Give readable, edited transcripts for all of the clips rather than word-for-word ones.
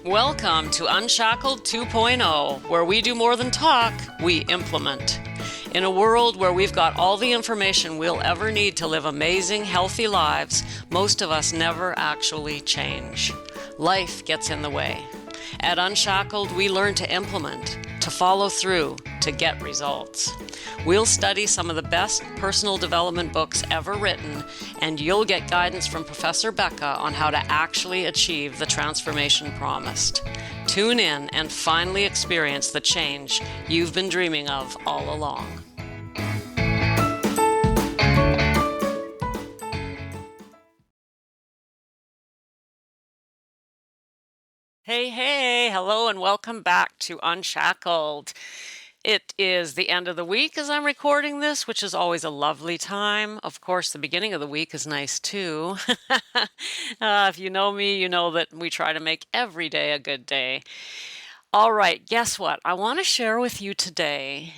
Welcome to Unshackled 2.0, where we do more than talk, we implement. In a world where we've got all the information we'll ever need to live amazing, healthy lives, most of us never actually change. Life gets in the way. At Unshackled, we learn to implement, to follow through, to get results. We'll study some of the best personal development books ever written, and you'll get guidance from Professor Becca on how to actually achieve the transformation promised. Tune in and finally experience the change you've been dreaming of all along. Hey, hello and welcome back to Unshackled. It is the end of the week as I'm recording this, which is always a lovely time. Of course, the beginning of the week is nice too. If you know me, you know that we try to make every day a good day. All right, guess what? I want to share with you today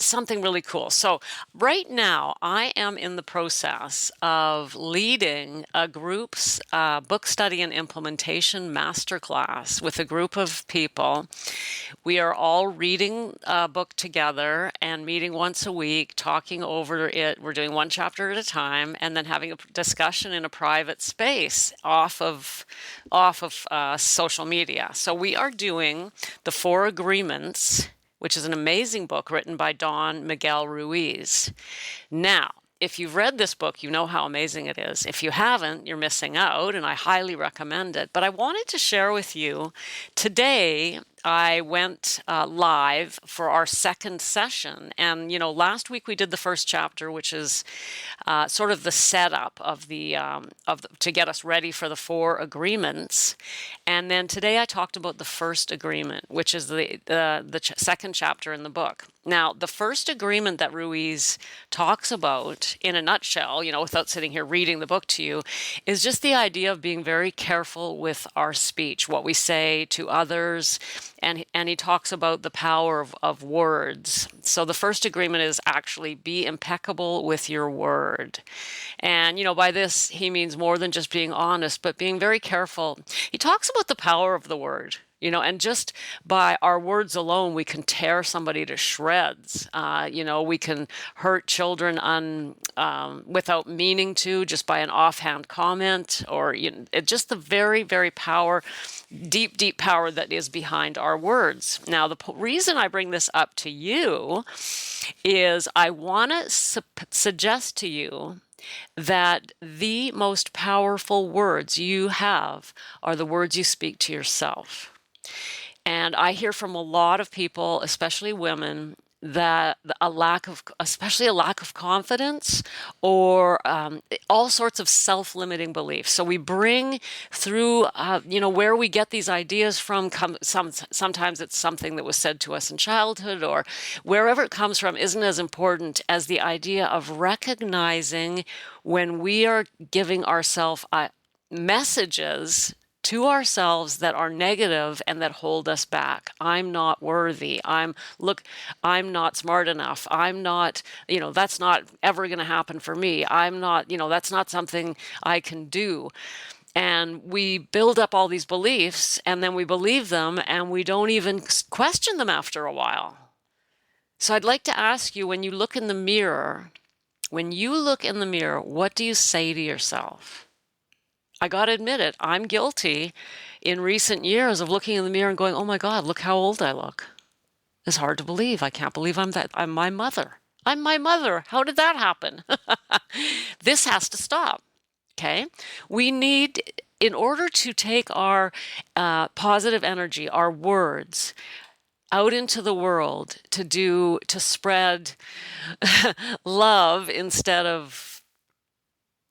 something really cool. So right now, I am in the process of leading a group's book study and implementation masterclass with a group of people. We are all reading a book together and meeting once a week, talking over it. We're doing one chapter at a time, and then having a discussion in a private space off of social media. So we are doing the Four Agreements, which is an amazing book written by Don Miguel Ruiz. Now, if you've read this book, you know how amazing it is. If you haven't, you're missing out, and I highly recommend it. But I wanted to share with you today. I went live for our second session, and last week we did the first chapter, which is sort of the setup of to get us ready for the Four Agreements, and then today I talked about the first agreement, which is the second chapter in the book. Now, the first agreement that Ruiz talks about, in a nutshell, without sitting here reading the book to you, is just the idea of being very careful with our speech, what we say to others. And he talks about the power of words. So the first agreement is actually be impeccable with your word. And, by this, he means more than just being honest, but being very careful. He talks about the power of the word. And just by our words alone, we can tear somebody to shreds. We can hurt children without meaning to, just by an offhand comment, or just the very, very deep power that is behind our words. Now, the reason I bring this up to you is I want to suggest to you that the most powerful words you have are the words you speak to yourself. And I hear from a lot of people, especially women, that especially a lack of confidence, or all sorts of self-limiting beliefs. So we bring through, where we get these ideas from. Sometimes it's something that was said to us in childhood, or wherever it comes from isn't as important as the idea of recognizing when we are giving ourselves messages to ourselves that are negative and that hold us back. I'm not worthy. I'm not smart enough. I'm not, that's not ever going to happen for me. I'm not, that's not something I can do. And we build up all these beliefs, and then we believe them, and we don't even question them after a while. So I'd like to ask you, when you look in the mirror, what do you say to yourself? I got to admit it, I'm guilty in recent years of looking in the mirror and going, oh my God, look how old I look. It's hard to believe. I can't believe I'm my mother. I'm my mother. How did that happen? This has to stop. Okay? We need, in order to take our positive energy, our words, out into the world to spread love instead of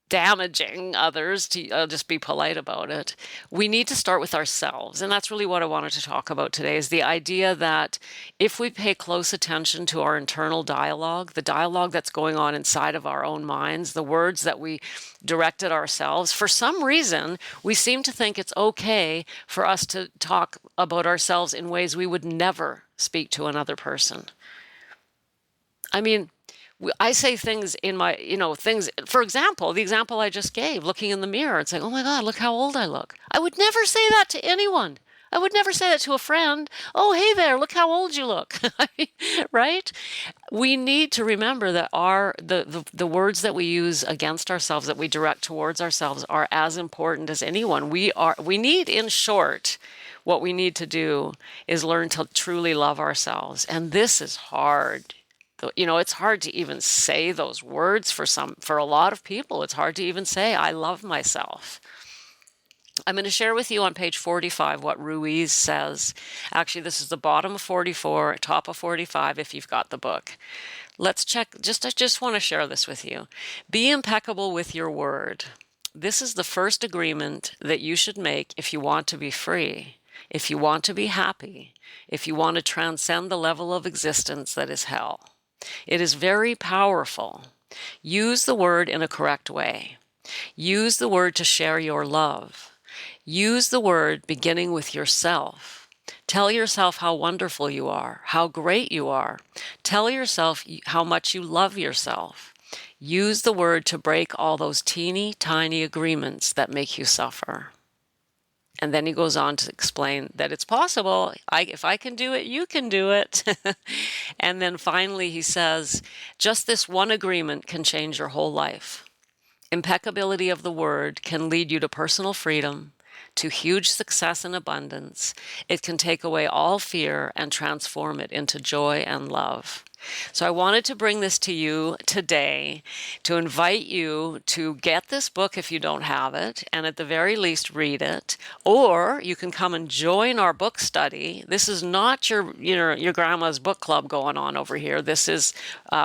damaging others, to just be polite about it, we need to start with ourselves. And that's really what I wanted to talk about today, is the idea that if we pay close attention to our internal dialogue, the dialogue that's going on inside of our own minds, the words that we direct at ourselves, for some reason, we seem to think it's okay for us to talk about ourselves in ways we would never speak to another person. I mean, I say things in my, things, for example, the example I just gave, looking in the mirror and saying, oh my God, look how old I look. I would never say that to anyone. I would never say that to a friend. Oh, hey there, look how old you look. Right? We need to remember that the words that we use against ourselves, that we direct towards ourselves, are as important as anyone. We need, in short, what we need to do is learn to truly love ourselves. And this is hard. It's hard to even say those words for a lot of people. It's hard to even say, I love myself. I'm going to share with you on page 45 what Ruiz says. Actually, this is the bottom of 44, top of 45 if you've got the book. Let's check. I just want to share this with you. Be impeccable with your word. This is the first agreement that you should make if you want to be free, if you want to be happy, if you want to transcend the level of existence that is hell. It is very powerful. Use the word in a correct way. Use the word to share your love. Use the word beginning with yourself. Tell yourself how wonderful you are, how great you are. Tell yourself how much you love yourself. Use the word to break all those teeny tiny agreements that make you suffer. And then he goes on to explain that it's possible. If I can do it, you can do it. And then finally he says, just this one agreement can change your whole life. Impeccability of the word can lead you to personal freedom, to huge success and abundance. It can take away all fear and transform it into joy and love. So I wanted to bring this to you today to invite you to get this book if you don't have it, and at the very least read it. Or you can come and join our book study. This is not your grandma's book club going on over here. This is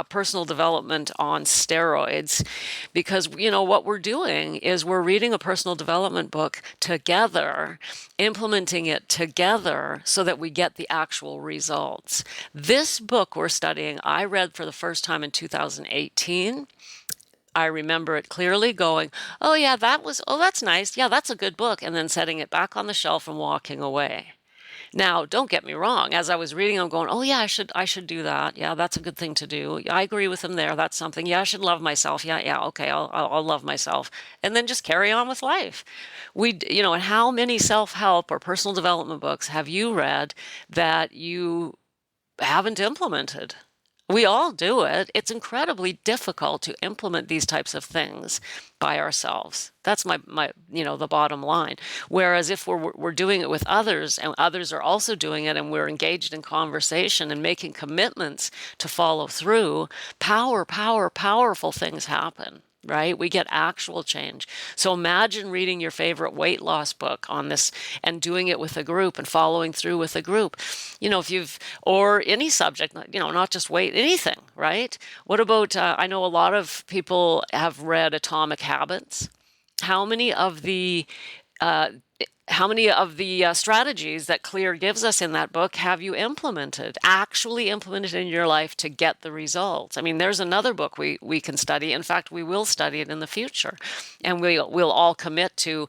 personal development on steroids, because what we're doing is we're reading a personal development book together, implementing it together so that we get the actual results. This book we're studying, I read for the first time in 2018. I remember it clearly going, oh yeah, that's nice. Yeah, that's a good book. And then setting it back on the shelf and walking away. Now, don't get me wrong. As I was reading, I'm going, oh yeah, I should do that. Yeah, that's a good thing to do. I agree with him there. That's something. Yeah, I should love myself. Yeah, okay, I'll love myself. And then just carry on with life. And how many self-help or personal development books have you read that you haven't implemented? We all do it. It's incredibly difficult to implement these types of things by ourselves. That's my the bottom line. Whereas if we're doing it with others, and others are also doing it, and we're engaged in conversation and making commitments to follow through, powerful things happen. Right? We get actual change. So imagine reading your favorite weight loss book on this and doing it with a group and following through with a group. Or any subject, not just weight, anything, right? What about, I know a lot of people have read Atomic Habits. How many of the strategies that Clear gives us in that book have you actually implemented in your life to get the results? I mean, there's another book we can study. In fact, we will study it in the future. And we'll all commit to,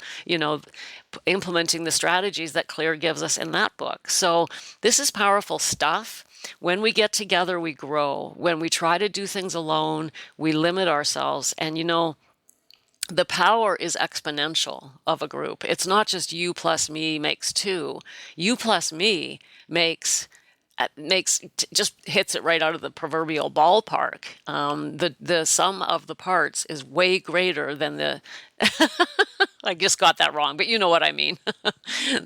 implementing the strategies that Clear gives us in that book. So this is powerful stuff. When we get together, we grow. When we try to do things alone, we limit ourselves. And the power is exponential of a group. It's not just you plus me makes two. You plus me just hits it right out of the proverbial ballpark. The sum of the parts is way greater than the I just got that wrong, but you know what I mean.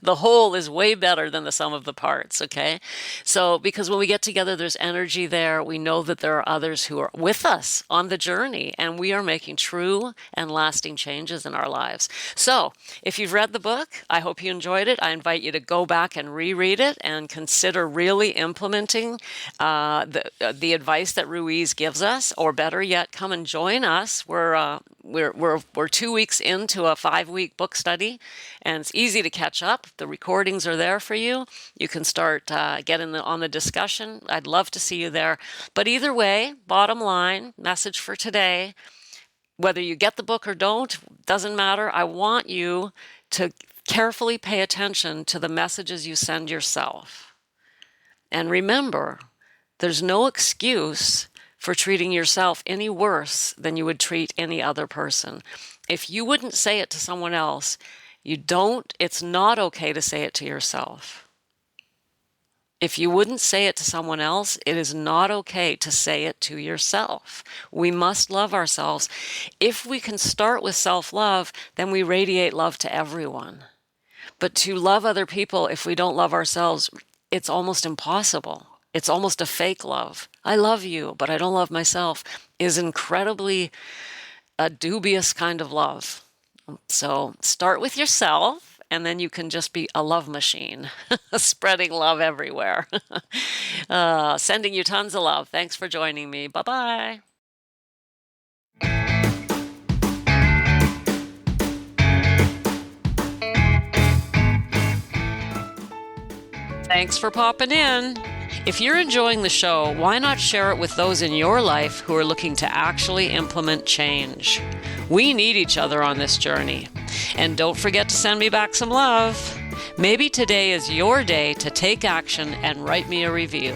The whole is way better than the sum of the parts, okay? So, because when we get together, there's energy there. We know that there are others who are with us on the journey, and we are making true and lasting changes in our lives. So, if you've read the book, I hope you enjoyed it. I invite you to go back and reread it and consider really implementing the advice that Ruiz gives us, or better yet, come and join us. We're 2 weeks into a 5-week book study, and it's easy to catch up. The recordings are there for you. You can start getting on the discussion. I'd love to see you there. But either way, bottom line, message for today, whether you get the book or don't, doesn't matter. I want you to carefully pay attention to the messages you send yourself. And remember, there's no excuse for treating yourself any worse than you would treat any other person. If you wouldn't say it to someone else, it's not okay to say it to yourself. If you wouldn't say it to someone else, it is not okay to say it to yourself. We must love ourselves. If we can start with self-love, then we radiate love to everyone. But to love other people, if we don't love ourselves, it's almost impossible. It's almost a fake love. I love you, but I don't love myself, is incredibly a dubious kind of love. So start with yourself, and then you can just be a love machine, spreading love everywhere. Sending you tons of love. Thanks for joining me. Bye-bye. Thanks for popping in. If you're enjoying the show, why not share it with those in your life who are looking to actually implement change? We need each other on this journey. And don't forget to send me back some love. Maybe today is your day to take action and write me a review.